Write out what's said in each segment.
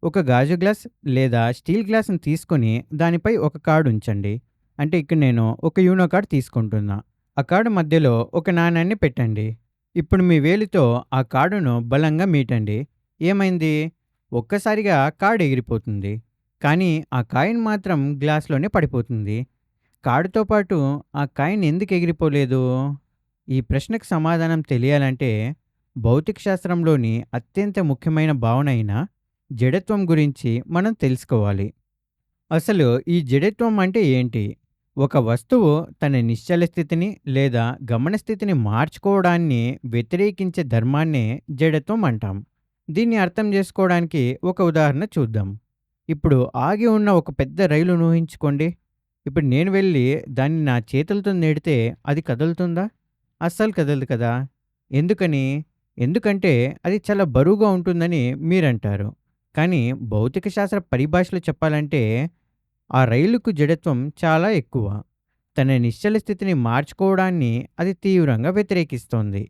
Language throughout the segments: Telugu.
ఒక గాజు గ్లాస్ లేదా స్టీల్ గ్లాస్‌ని తీసుకొని దానిపై ఒక కార్డ్ ఉంచండి. అంటే ఇక్కడ నేను ఒక యూనో కార్డ్ తీసుకుంటున్నా. ఆ కార్డ్ మధ్యలో ఒక నాణాన్ని పెట్టండి. ఇప్పుడు మీ వేలితో ఆ కార్డును బలంగా మీటండి. ఏమైంది? ఒక్కసారిగా కార్డ్ ఎగిరిపోతుంది. కానీ ఆ కాయిన్ మాత్రం గ్లాస్‌లోనే పడిపోతుంది. కార్డ్‌తో పాటు ఆ కాయిన్ ఎందుకు ఎగిరిపోలేదు? ఈ ప్రశ్నకు సమాధానం తెలియాలంటే భౌతిక శాస్త్రంలోని అత్యంత ముఖ్యమైన భావన అయిన జడత్వం గురించి మనం తెలుసుకోవాలి. అసలు ఈ జడత్వం అంటే ఏంటి? ఒక వస్తువు తన నిశ్చల స్థితిని లేదా గమన స్థితిని మార్చుకోవడాన్ని వ్యతిరేకించే ధర్మాన్నే జడత్వం అంటాం. దీన్ని అర్థం చేసుకోవడానికి ఒక ఉదాహరణ చూద్దాం. ఇప్పుడు ఆగి ఉన్న ఒక పెద్ద రైలును ఊహించుకోండి. ఇప్పుడు నేను వెళ్ళి దాన్ని నా చేతులతో నెడితే అది కదులుతుందా? అస్సలు కదలదు కదా! ఎందుకని? ఎందుకంటే అది చాలా బరువుగా ఉంటుందని మీరంటారు. కానీ భౌతిక శాస్త్ర పరిభాషలో చెప్పాలంటే ఆ రైలుకు జడత్వం చాలా ఎక్కువ. తన నిశ్చల స్థితిని మార్చుకోవడాన్ని అది తీవ్రంగా వ్యతిరేకిస్తోంది.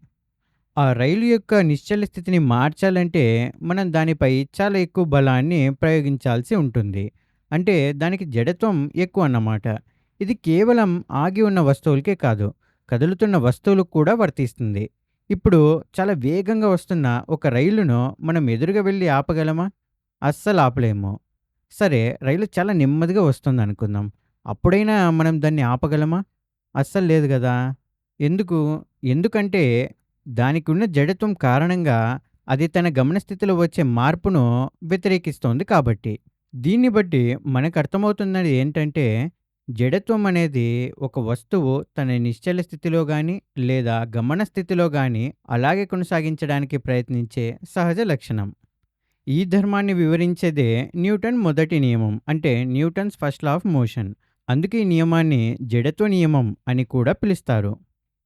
ఆ రైలు యొక్క నిశ్చల స్థితిని మార్చాలంటే మనం దానిపై చాలా ఎక్కువ బలాన్ని ప్రయోగించాల్సి ఉంటుంది. అంటే దానికి జడత్వం ఎక్కువ అన్నమాట. ఇది కేవలం ఆగి ఉన్న వస్తువులకే కాదు, కదులుతున్న వస్తువులకు కూడా వర్తిస్తుంది. ఇప్పుడు చాలా వేగంగా వస్తున్న ఒక రైలును మనం ఎదురుగా వెళ్ళి ఆపగలమా? అస్సలు ఆపలేము. సరే, రైలు చాలా నెమ్మదిగా వస్తుందనుకుందాం. అప్పుడైనా మనం దాన్ని ఆపగలమా? అస్సలు లేదు గదా! ఎందుకు? ఎందుకంటే దానికున్న జడత్వం కారణంగా అది తన గమన స్థితిలో వచ్చే మార్పును వ్యతిరేకిస్తోంది కాబట్టి. దీన్ని బట్టి మనకర్థమవుతున్నది ఏంటంటే, జడత్వం అనేది ఒక వస్తువు తన నిశ్చల స్థితిలో గాని, లేదా గమన స్థితిలో గాని అలాగే కొనసాగించడానికి ప్రయత్నించే సహజ లక్షణం. ఈ ధర్మాన్ని వివరించేదే న్యూటన్ మొదటి నియమం. అంటే Newton's first law of motion. అందుకే ఈ నియమాన్ని జడత్వ నియమం అని కూడా పిలుస్తారు.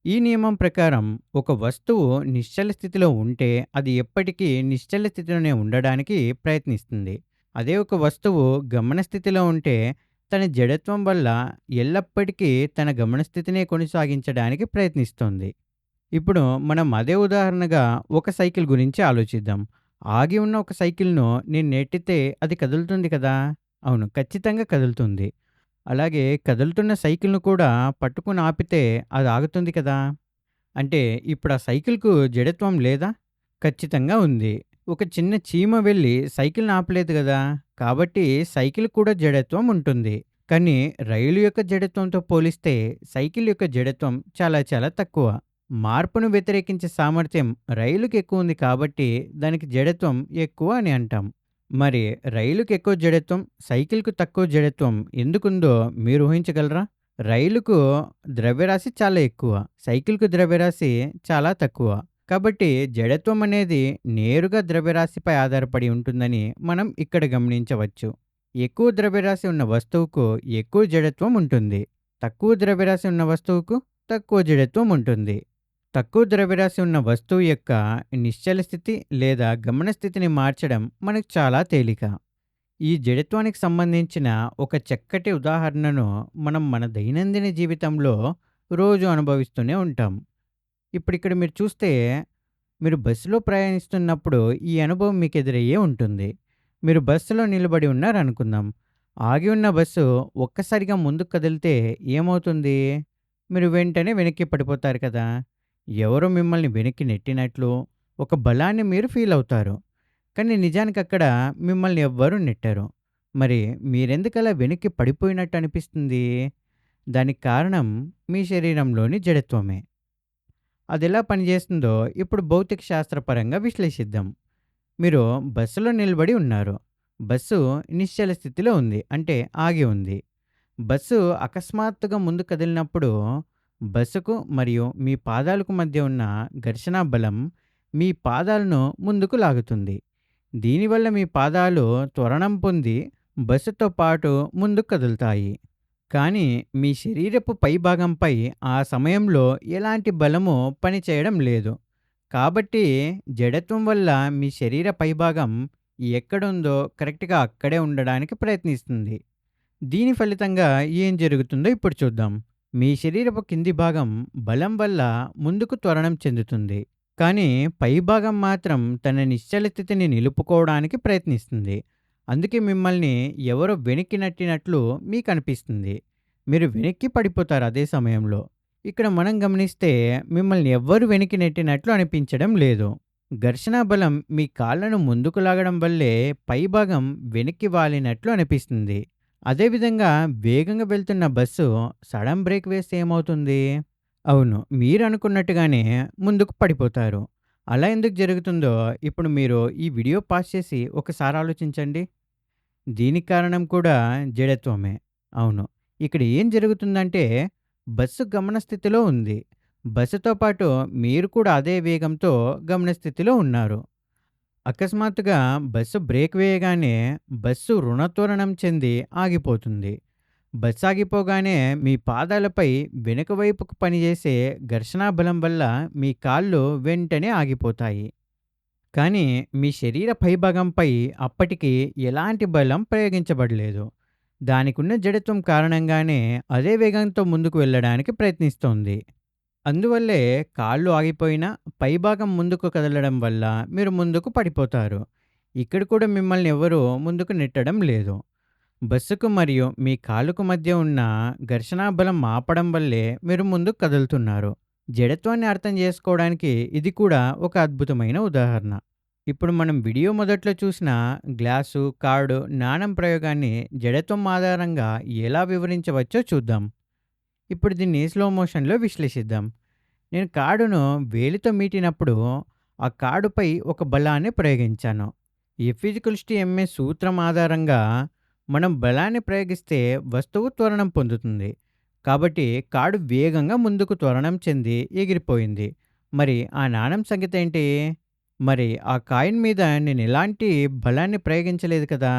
ఈ నియమం ప్రకారం ఒక వస్తువు నిశ్చల స్థితిలో ఉంటే అది ఎప్పటికీ నిశ్చల స్థితిలోనే ఉండడానికి ప్రయత్నిస్తుంది. అదే ఒక వస్తువు గమన స్థితిలో ఉంటే తన జడత్వం వల్ల ఎల్లప్పటికీ తన గమన స్థితినే కొనసాగించడానికి ప్రయత్నిస్తుంది. ఇప్పుడు మనం అదే ఉదాహరణగా ఒక సైకిల్ గురించి ఆలోచిద్దాం. ఆగి ఉన్న ఒక సైకిల్‌ను నేను నెట్టితే అది కదులుతుంది కదా! అవును, ఖచ్చితంగా కదులుతుంది. అలాగే కదులుతున్న సైకిల్‌ను కూడా పట్టుకొని ఆపితే అది ఆగుతుంది కదా! అంటే ఇప్పుడు ఆ సైకిల్‌కు జడత్వం లేదా? ఖచ్చితంగా ఉంది. ఒక చిన్న చీమ వెళ్లి సైకిల్‌ని ఆపలేదు గదా! కాబట్టి సైకిల్‌కి కూడా జడత్వం ఉంటుంది. కానీ రైలు యొక్క జడత్వంతో పోలిస్తే సైకిల్ యొక్క జడత్వం చాలా చాలా తక్కువ. మార్పును వ్యతిరేకించే సామర్థ్యం రైలుకి ఎక్కువ ఉంది కాబట్టి దానికి జడత్వం ఎక్కువ అని అంటాం. మరి రైలుకి ఎక్కువ జడత్వం, సైకిల్‌కు తక్కువ జడత్వం ఎందుకుందో మీరు ఊహించగలరా? రైలుకు ద్రవ్యరాశి చాలా ఎక్కువ. సైకిల్‌కు ద్రవ్యరాశి చాలా తక్కువ. కాబట్టి జడత్వం అనేది నేరుగా ద్రవ్యరాశిపై ఆధారపడి ఉంటుందని మనం ఇక్కడ గమనించవచ్చు. ఎక్కువ ద్రవ్యరాశి ఉన్న వస్తువుకు ఎక్కువ జడత్వం ఉంటుంది. తక్కువ ద్రవ్యరాశి ఉన్న వస్తువుకు తక్కువ జడత్వం ఉంటుంది. తక్కువ ద్రవ్యరాశి ఉన్న వస్తువు యొక్క నిశ్చల స్థితి లేదా గమన స్థితిని మార్చడం మనకు చాలా తేలిక. ఈ జడత్వానికి సంబంధించిన ఒక చక్కటి ఉదాహరణను మనం మన దైనందిన జీవితంలో రోజు అనుభవిస్తూనే ఉంటాం. ఇప్పుడిక్కడ మీరు చూస్తే, మీరు బస్సులో ప్రయాణిస్తున్నప్పుడు ఈ అనుభవం మీకు ఎదురయ్యే ఉంటుంది. మీరు బస్సులో నిలబడి ఉన్నారనుకుందాం. ఆగి ఉన్న బస్సు ఒక్కసారిగా ముందుకు కదిలితే ఏమవుతుంది? మీరు వెంటనే వెనక్కి పడిపోతారు కదా! ఎవరో మిమ్మల్ని వెనక్కి నెట్టినట్లు ఒక బలాన్ని మీరు ఫీల్ అవుతారు. కానీ నిజానికక్కడ మిమ్మల్ని ఎవ్వరూ నెట్టరు. మరి మీరెందుకలా వెనక్కి పడిపోయినట్టు అనిపిస్తుంది? దానికి కారణం మీ శరీరంలోని జడత్వమే. అదెలా పనిచేస్తుందో ఇప్పుడు భౌతిక శాస్త్రపరంగా విశ్లేషిద్దాం. మీరు బస్సులో నిలబడి ఉన్నారు. బస్సు నిశ్చల స్థితిలో ఉంది. అంటే ఆగి ఉంది. బస్సు అకస్మాత్తుగా ముందుకు కదిలినప్పుడు బస్సుకు మరియు మీ పాదాలకు మధ్య ఉన్న ఘర్షణా బలం మీ పాదాలను ముందుకు లాగుతుంది. దీనివల్ల మీ పాదాలు త్వరణం పొంది బస్సుతో పాటు ముందుకు కదులుతాయి. కానీ మీ శరీరపు పైభాగంపై ఆ సమయంలో ఎలాంటి బలము పనిచేయడం లేదు. కాబట్టి జడత్వం వల్ల మీ శరీర పైభాగం ఎక్కడుందో కరెక్ట్‌గా అక్కడే ఉండడానికి ప్రయత్నిస్తుంది. దీని ఫలితంగా ఏం జరుగుతుందో ఇప్పుడు చూద్దాం. మీ శరీరపు కింది భాగం బలం వల్ల ముందుకు త్వరణం చెందుతుంది. కానీ పైభాగం మాత్రం తన నిశ్చల స్థితిని నిలుపుకోవడానికి ప్రయత్నిస్తుంది. అందుకే మిమ్మల్ని ఎవరో వెనక్కి నెట్టినట్లు మీకనిపిస్తుంది. మీరు వెనక్కి పడిపోతారు అదే సమయంలో. ఇక్కడ మనం గమనిస్తే మిమ్మల్ని ఎవ్వరు వెనక్కి నెట్టినట్లు అనిపించడం లేదు. ఘర్షణ బలం మీ కాళ్ళను ముందుకు లాగడం వల్లే పైభాగం వెనక్కి వాలినట్లు అనిపిస్తుంది. అదేవిధంగా వేగంగా వెళ్తున్న బస్సు సడన్ బ్రేక్ వేస్తే ఏమవుతుంది? అవును. మీరనుకున్నట్టుగానే ముందుకు పడిపోతారు. అలా ఎందుకు జరుగుతుందో ఇప్పుడు మీరు ఈ వీడియో పాజ్ చేసి ఒకసారి ఆలోచించండి. దీనికి కారణం కూడా జడత్వమే. అవును. ఇక్కడ ఏం జరుగుతుందంటే బస్సు గమన స్థితిలో ఉంది. బస్సుతో పాటు మీరు కూడా అదే వేగంతో గమన స్థితిలో ఉన్నారు. అకస్మాత్తుగా బస్సు బ్రేక్ వేయగానే బస్సు రుణత్వరణం చెంది ఆగిపోతుంది. బస్సు ఆగిపోగానే మీ పాదాలపై వెనుక వైపుకు పనిచేసే ఘర్షణా బలం వల్ల మీ కాళ్ళు వెంటనే ఆగిపోతాయి. కానీ మీ శరీర పైభాగంపై అప్పటికి ఎలాంటి బలం ప్రయోగించబడలేదు. దానికున్న జడత్వం కారణంగానే అదే వేగంతో ముందుకు వెళ్ళడానికి ప్రయత్నిస్తోంది. అందువల్లే కాళ్ళు ఆగిపోయినా పైభాగం ముందుకు కదలడం వల్ల మీరు ముందుకు పడిపోతారు. ఇక్కడ కూడా మిమ్మల్ని ఎవరూ ముందుకు నెట్టడం లేదు. బస్సుకు మరియు మీ కాలుకు మధ్య ఉన్న ఘర్షణా బలం ఆపడం వల్లే మీరు ముందుకు కదులుతున్నారు. జడత్వాన్ని అర్థం చేసుకోవడానికి ఇది కూడా ఒక అద్భుతమైన ఉదాహరణ. ఇప్పుడు మనం వీడియో మొదట్లో చూసిన గ్లాసు, కార్డు, నాణెం ప్రయోగాన్ని జడత్వం ఆధారంగా ఎలా వివరించవచ్చో చూద్దాం. ఇప్పుడు దీన్ని స్లో మోషన్‌లో విశ్లేషిద్దాం. నేను కార్డును వేలితో మీటినప్పుడు ఆ కార్డుపై ఒక బలాన్ని ప్రయోగించాను. F=ma సూత్రం ఆధారంగా మనం బలాన్ని ప్రయోగిస్తే వస్తువు త్వరణం పొందుతుంది. కాబట్టి కార్డు వేగంగా ముందుకు త్వరణం చెంది ఎగిరిపోయింది. మరి ఆ నాణెం సంగతి ఏంటి? మరి ఆ కాయిన్ మీద నేను ఎలాంటి బలాన్ని ప్రయోగించలేదు కదా!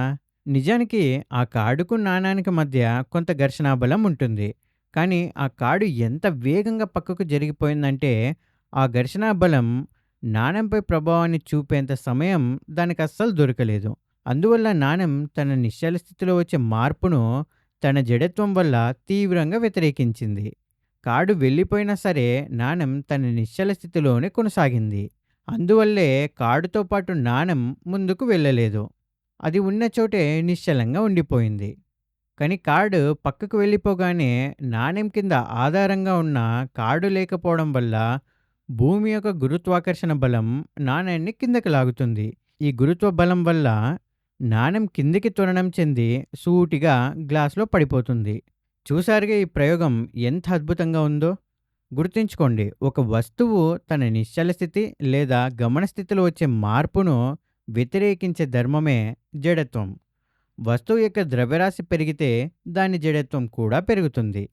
నిజానికి ఆ కార్డుకు, నాణానికి మధ్య కొంత ఘర్షణా బలం ఉంటుంది. కానీ ఆ కార్డు ఎంత వేగంగా పక్కకు జరిగిపోయిందంటే, ఆ ఘర్షణా బలం నాణెంపై ప్రభావాన్ని చూపేంత సమయం దానికస్సలు దొరకలేదు. అందువల్ల నాణెం తన నిశ్చల స్థితిలో వచ్చే మార్పును తన జడత్వం వల్ల తీవ్రంగా వ్యతిరేకించింది. కార్డు వెళ్ళిపోయినా సరే నాణెం తన నిశ్చల స్థితిలోనే కొనసాగింది. అందువల్లే కార్డుతో పాటు నాణెం ముందుకు వెళ్ళలేదు. అది ఉన్న చోటే నిశ్చలంగా ఉండిపోయింది. కానీ కార్డు పక్కకు వెళ్ళిపోగానే నాణెం కింద ఆధారంగా ఉన్న కార్డు లేకపోవడం వల్ల భూమి యొక్క గురుత్వాకర్షణ బలం నాణేన్ని కిందకి లాగుతుంది. ఈ గురుత్వ బలం వల్ల నాణెం కిందికి త్వరణం చెంది సూటిగా గ్లాస్లో పడిపోతుంది. చూసారుగా ఈ ప్రయోగం ఎంత అద్భుతంగా ఉందో. గుర్తుంచుకోండి, ఒక వస్తువు తన నిశ్చల స్థితి లేదా గమన స్థితిలో వచ్చే మార్పును వ్యతిరేకించే ధర్మమే జడత్వం. వస్తువు యొక్క ద్రవ్యరాశి పెరిగితే దాని జడత్వం కూడా పెరుగుతుంది.